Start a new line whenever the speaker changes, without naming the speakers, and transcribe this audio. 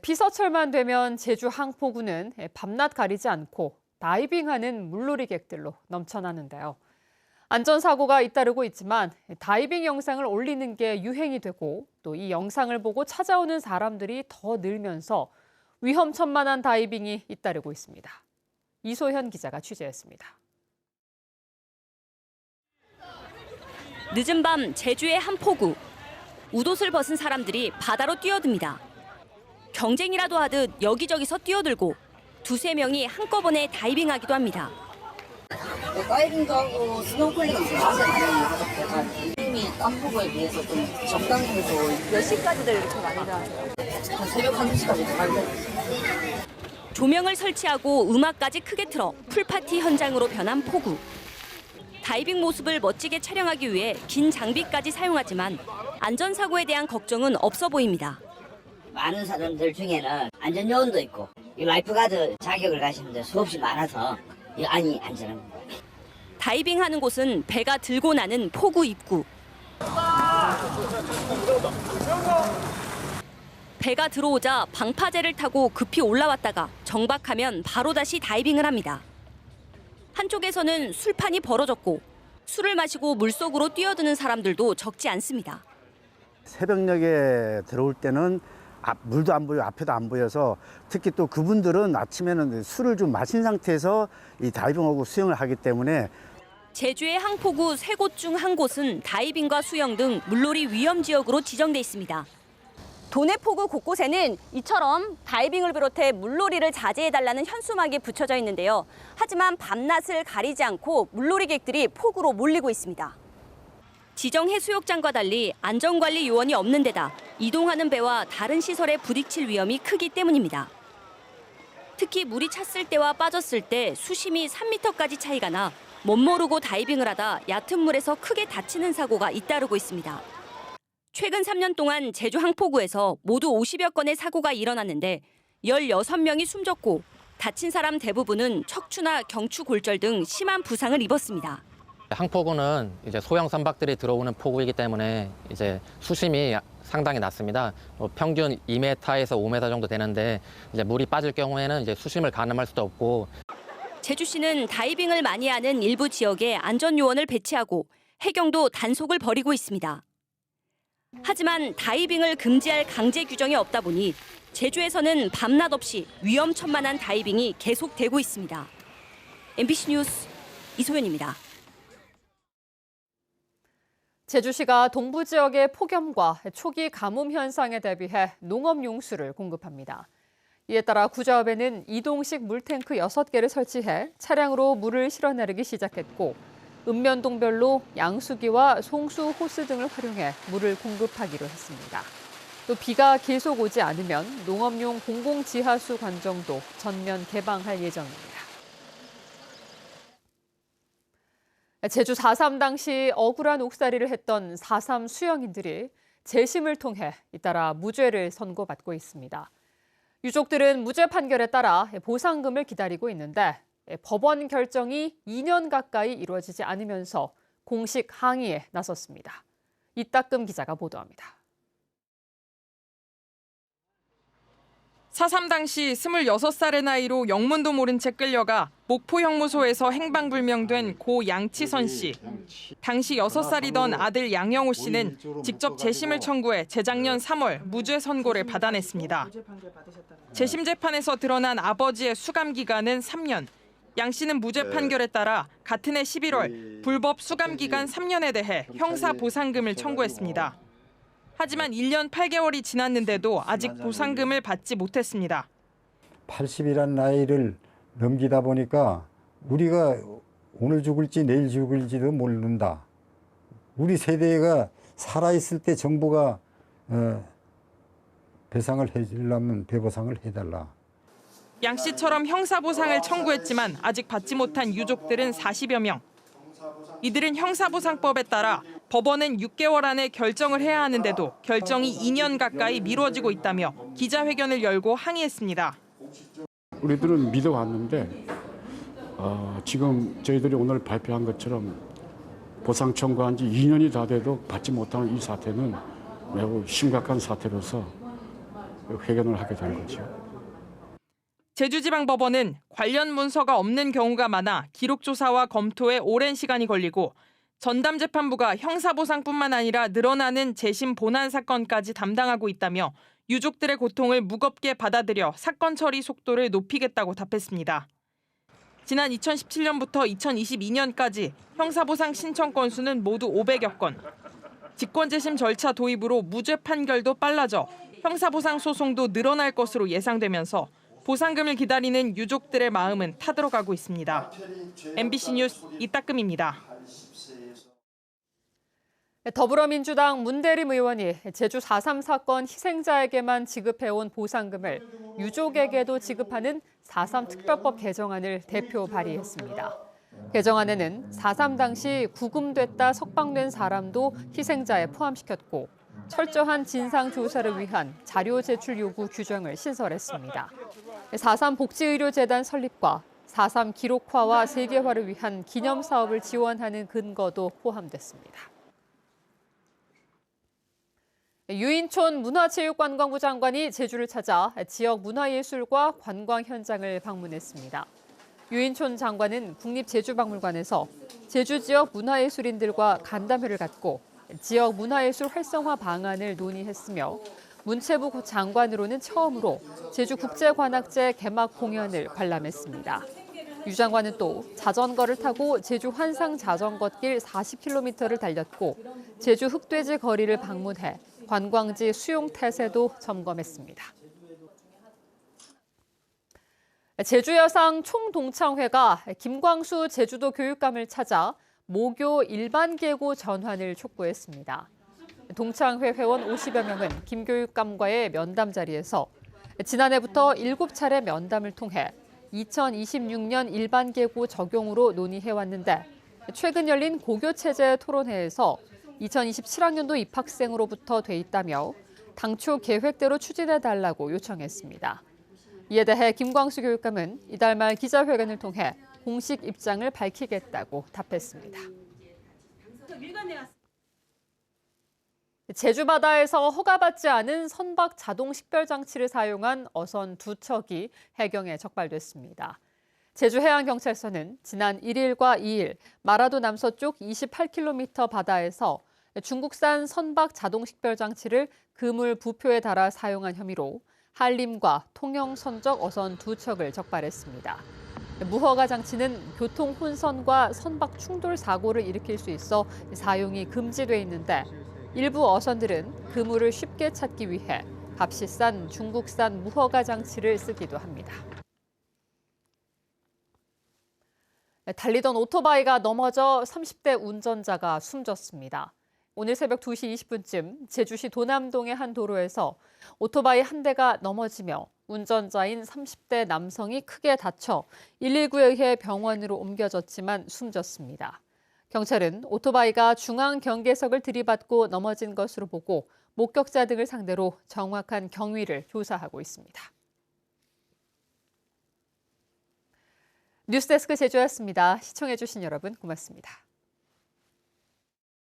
피서철만 되면 제주 항포구는 밤낮 가리지 않고 다이빙하는 물놀이객들로 넘쳐나는데요. 안전사고가 잇따르고 있지만 다이빙 영상을 올리는 게 유행이 되고 또 이 영상을 보고 찾아오는 사람들이 더 늘면서 위험천만한 다이빙이 잇따르고 있습니다. 이소현 기자가 취재했습니다.
늦은 밤 제주의 한 포구. 웃옷을 벗은 사람들이 바다로 뛰어듭니다. 경쟁이라도 하듯 여기저기서 뛰어들고 두세 명이 한꺼번에 다이빙하기도 합니다.
다이빙도 하고 스노클링은 진짜 많이 힘이 땀보고에 비해서 좀 적당히 해서
몇 시까지들 이렇게 많이 하세요?
새벽 1시까지 가요.
조명을 설치하고 음악까지 크게 틀어 풀파티 현장으로 변한 포구. 다이빙 모습을 멋지게 촬영하기 위해 긴 장비까지 사용하지만 안전사고에 대한 걱정은 없어 보입니다.
많은 사람들 중에는 안전요원도 있고 이 라이프가드 자격을 가시는 분들 수없이 많아서 안이 안전합니다.
다이빙하는 곳은 배가 들고 나는 포구 입구. 배가 들어오자 방파제를 타고 급히 올라왔다가 정박하면 바로 다시 다이빙을 합니다. 한쪽에서는 술판이 벌어졌고 술을 마시고 물속으로 뛰어드는 사람들도 적지 않습니다.
새벽녘에 들어올 때는 물도 안 보여, 앞에도 안 보여서 특히 또 그분들은 아침에는 술을 좀 마신 상태에서 이 다이빙하고 수영을 하기 때문에
제주의 항포구 3곳 중 한 곳은 다이빙과 수영 등 물놀이 위험 지역으로 지정돼 있습니다. 도내 포구 곳곳에는 이처럼 다이빙을 비롯해 물놀이를 자제해달라는 현수막이 붙여져 있는데요. 하지만 밤낮을 가리지 않고 물놀이객들이 포구로 몰리고 있습니다. 지정 해수욕장과 달리 안전관리 요원이 없는 데다 이동하는 배와 다른 시설에 부딪힐 위험이 크기 때문입니다. 특히 물이 찼을 때와 빠졌을 때 수심이 3m까지 차이가 나 멋모르고 다이빙을 하다 얕은 물에서 크게 다치는 사고가 잇따르고 있습니다. 최근 3년 동안 제주 항포구에서 모두 50여 건의 사고가 일어났는데 16명이 숨졌고 다친 사람 대부분은 척추나 경추 골절 등 심한 부상을 입었습니다.
항포구는 이제 소형 선박들이 들어오는 포구이기 때문에 이제 수심이 상당히 낮습니다. 평균 2m에서 5m 정도 되는데 이제 물이 빠질 경우에는 이제 수심을 가늠할 수도 없고.
제주시는 다이빙을 많이 하는 일부 지역에 안전 요원을 배치하고 해경도 단속을 벌이고 있습니다. 하지만 다이빙을 금지할 강제 규정이 없다 보니 제주에서는 밤낮 없이 위험천만한 다이빙이 계속되고 있습니다. MBC 뉴스 이소연입니다.
제주시가 동부 지역의 폭염과 초기 가뭄 현상에 대비해 농업용수를 공급합니다. 이에 따라 구좌읍에는 이동식 물탱크 6개를 설치해 차량으로 물을 실어내리기 시작했고 읍면동별로 양수기와 송수 호스 등을 활용해 물을 공급하기로 했습니다. 또 비가 계속 오지 않으면 농업용 공공지하수 관정도 전면 개방할 예정입니다. 제주 4.3 당시 억울한 옥살이를 했던 4.3 수영인들이 재심을 통해 잇따라 무죄를 선고받고 있습니다. 유족들은 무죄 판결에 따라 보상금을 기다리고 있는데 법원 결정이 2년 가까이 이루어지지 않으면서 공식 항의에 나섰습니다. 이따금 기자가 보도합니다.
4.3 당시 26살의 나이로 영문도 모른 채 끌려가 목포 형무소에서 행방불명된 고 양치선 씨. 당시 6살이던 아들 양영호 씨는 직접 재심을 청구해 재작년 3월 무죄 선고를 받아냈습니다. 재심 재판에서 드러난 아버지의 수감 기간은 3년. 양 씨는 무죄 판결에 따라 같은 해 11월 불법 수감 기간 3년에 대해 형사 보상금을 청구했습니다. 하지만 1년 8개월이 지났는데도 아직 보상금을 받지 못했습니다.
80이라는 나이를 넘기다 보니까 우리가 오늘 죽을지 내일 죽을지도 모른다. 우리 세대가 살아있을 때 정부가 배상을 해주려면 배보상을 해달라.
양 씨처럼 형사보상을 청구했지만 아직 받지 못한 유족들은 40여 명. 이들은 형사보상법에 따라 법원은 6개월 안에 결정을 해야 하는데도 결정이 2년 가까이 미뤄지고 있다며 기자회견을 열고 항의했습니다.
우리들은 믿어왔는데 지금 저희들이 오늘 발표한 것처럼 보상 청구한 지 2년이 다 돼도 받지 못하는 이 사태는 매우 심각한 사태로서 회견을 하게 된 거죠.
제주지방법원은 관련 문서가 없는 경우가 많아 기록 조사와 검토에 오랜 시간이 걸리고 전담재판부가 형사보상뿐만 아니라 늘어나는 재심 본안 사건까지 담당하고 있다며 유족들의 고통을 무겁게 받아들여 사건 처리 속도를 높이겠다고 답했습니다. 지난 2017년부터 2022년까지 형사보상 신청 건수는 모두 500여 건. 직권재심 절차 도입으로 무죄 판결도 빨라져 형사보상 소송도 늘어날 것으로 예상되면서 보상금을 기다리는 유족들의 마음은 타들어가고 있습니다. MBC 뉴스 이따금입니다.
더불어민주당 문대림 의원이 제주 4.3 사건 희생자에게만 지급해온 보상금을 유족에게도 지급하는 4.3 특별법 개정안을 대표 발의했습니다. 개정안에는 4.3 당시 구금됐다 석방된 사람도 희생자에 포함시켰고 철저한 진상조사를 위한 자료 제출 요구 규정을 신설했습니다. 4.3 복지의료재단 설립과 4.3 기록화와 세계화를 위한 기념사업을 지원하는 근거도 포함됐습니다. 유인촌 문화체육관광부 장관이 제주를 찾아 지역 문화예술과 관광 현장을 방문했습니다. 유인촌 장관은 국립제주박물관에서 제주 지역 문화예술인들과 간담회를 갖고 지역 문화예술 활성화 방안을 논의했으며 문체부 장관으로는 처음으로 제주국제관악제 개막 공연을 관람했습니다. 유 장관은 또 자전거를 타고 제주 환상 자전거길 40km를 달렸고 제주 흑돼지 거리를 방문해 관광지 수용 태세도 점검했습니다. 제주여상 총동창회가 김광수 제주도 교육감을 찾아 모교 일반 계고 전환을 촉구했습니다. 동창회 회원 50여 명은 김 교육감과의 면담 자리에서 지난해부터 7차례 면담을 통해 2026년 일반 계고 적용으로 논의해왔는데 최근 열린 고교체제 토론회에서 2027학년도 입학생으로부터 돼 있다며 당초 계획대로 추진해달라고 요청했습니다. 이에 대해 김광수 교육감은 이달 말 기자회견을 통해 공식 입장을 밝히겠다고 답했습니다. 제주 바다에서 허가받지 않은 선박 자동 식별 장치를 사용한 어선 2척이 해경에 적발됐습니다. 제주해양경찰서는 지난 1일과 2일 마라도 남서쪽 28km 바다에서 중국산 선박 자동 식별 장치를 그물 부표에 달아 사용한 혐의로 한림과 통영 선적 어선 2척을 적발했습니다. 무허가 장치는 교통 혼선과 선박 충돌 사고를 일으킬 수 있어 사용이 금지돼 있는데 일부 어선들은 그물을 쉽게 찾기 위해 값이 싼 중국산 무허가 장치를 쓰기도 합니다. 달리던 오토바이가 넘어져 30대 운전자가 숨졌습니다. 오늘 새벽 2시 20분쯤 제주시 도남동의 한 도로에서 오토바이 한 대가 넘어지며 운전자인 30대 남성이 크게 다쳐 119에 의해 병원으로 옮겨졌지만 숨졌습니다. 경찰은 오토바이가 중앙 경계석을 들이받고 넘어진 것으로 보고 목격자 등을 상대로 정확한 경위를 조사하고 있습니다. 뉴스데스크 제주였습니다. 시청해주신 여러분 고맙습니다.